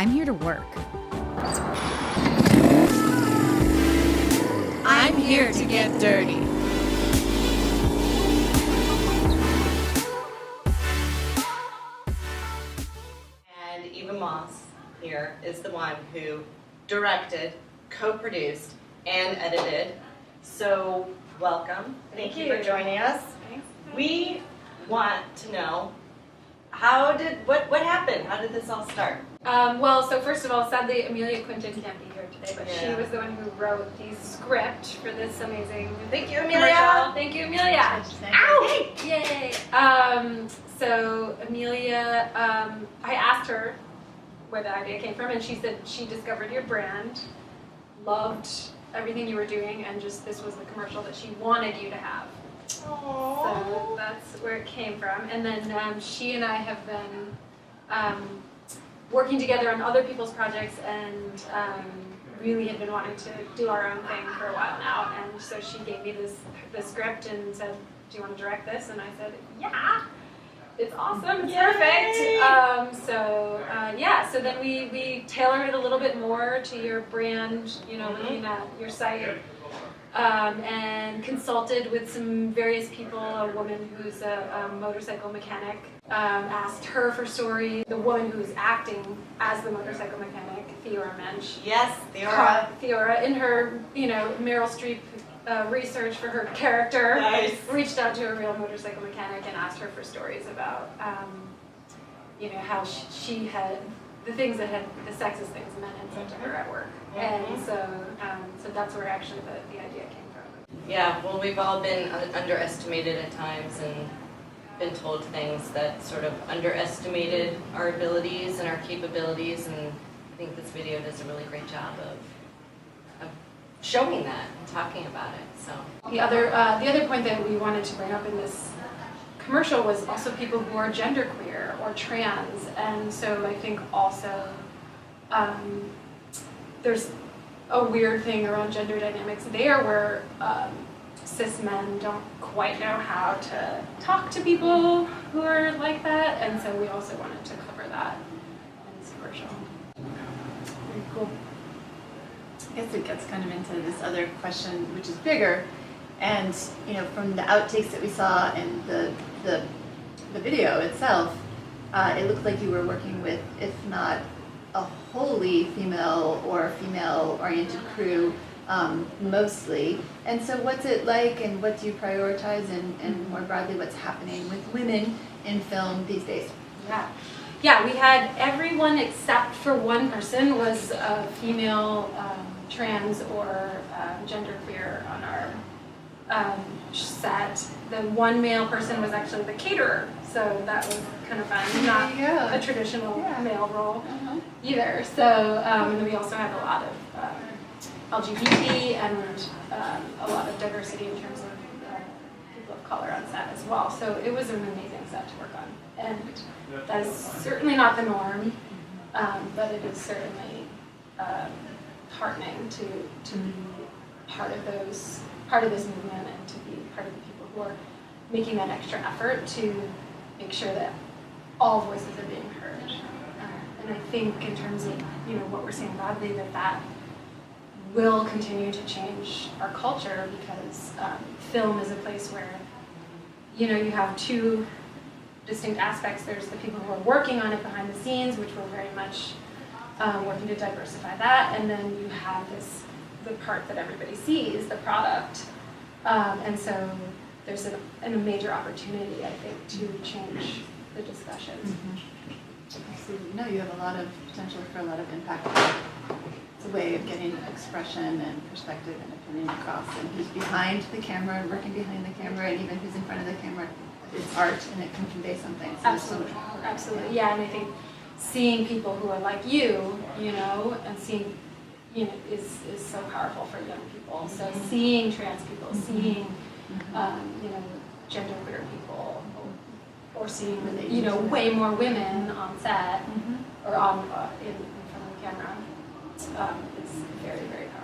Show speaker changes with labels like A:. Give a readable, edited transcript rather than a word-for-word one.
A: I'm here to work.
B: I'm here to get dirty.
C: And Eva Moss here is the one who directed, co-produced, and edited. So welcome. Thank you for joining us.
D: Thanks.
C: We want to know what happened? How did this all start?
D: Well, so first of all, sadly, Emilia Quinton can't be here today, but she
C: Yeah.
D: was the one who wrote the script for this amazing.
C: Thank you,
D: commercial.
C: Emilia.
D: Thank you, Emilia.
C: Ow!
D: Yay! So Emilia, I asked her where the idea came from, and she said she discovered your brand, loved everything you were doing, and just this was the commercial that she wanted you to have. So that's where it came from. And then she and I have been working together on other people's projects, and really had been wanting to do our own thing for a while now. And so she gave me this script and said, "Do you want to direct this?" And I said, "Yeah, it's awesome, it's perfect." So then we tailored it a little bit more to your brand, looking at your site. And consulted with some various people, a woman who's a motorcycle mechanic, asked her for stories. The woman who's acting as the motorcycle mechanic, Theora Mensch.
C: Yes, Theora.
D: Theora, in her, Meryl Streep research for her character,
C: Nice.
D: reached out to a real motorcycle mechanic and asked her for stories about, how she had, the things that had, the sexist things men had said to her at work. And so that's where actually the idea came from.
C: Yeah, well, we've all been underestimated at times and been told things that sort of underestimated our abilities and our capabilities, and I think this video does a really great job of showing that and talking about it. So
D: The other point that we wanted to bring up in this commercial was also people who are genderqueer or trans, and so I think also there's a weird thing around gender dynamics there where cis men don't quite know how to talk to people who are like that, and so we also wanted to cover that in this commercial.
B: Very cool. I guess it gets kind of into this other question, which is bigger, and from the outtakes that we saw and the video itself, it looked like you were working with, if not a wholly female or female-oriented crew, mostly. And so what's it like, and what do you prioritize, and more broadly, what's happening with women in film these days?
D: Yeah, we had everyone except for one person was a female, trans, or genderqueer on our set. The one male person was actually the caterer, so that was kind of fun. Not a traditional male role either. So, and then we also had a lot of LGBT and a lot of diversity in terms of people of color on set as well. So it was an amazing set to work on, and that is certainly not the norm, but it is certainly heartening to be part of this movement and to be part of the people who are making that extra effort to make sure that all voices are being heard. And I think in terms of what we're seeing broadly, that will continue to change our culture, because film is a place where you have two distinct aspects. There's the people who are working on it behind the scenes, which we're very much working to diversify that, and then you have the part that everybody sees, the product. And so there's a major opportunity, I think, to change the discussions.
B: Absolutely. No, you have a lot of potential for a lot of impact. It's a way of getting expression and perspective and opinion across. And who's behind the camera and working behind the camera, and even who's in front of the camera, it's art and it can convey something. So
D: Absolutely. Yeah, and I think seeing people who are like you, and seeing, is so powerful for young people. So seeing trans people, seeing, genderqueer people, or seeing, way more women on set or on in front of the camera, is very, very powerful.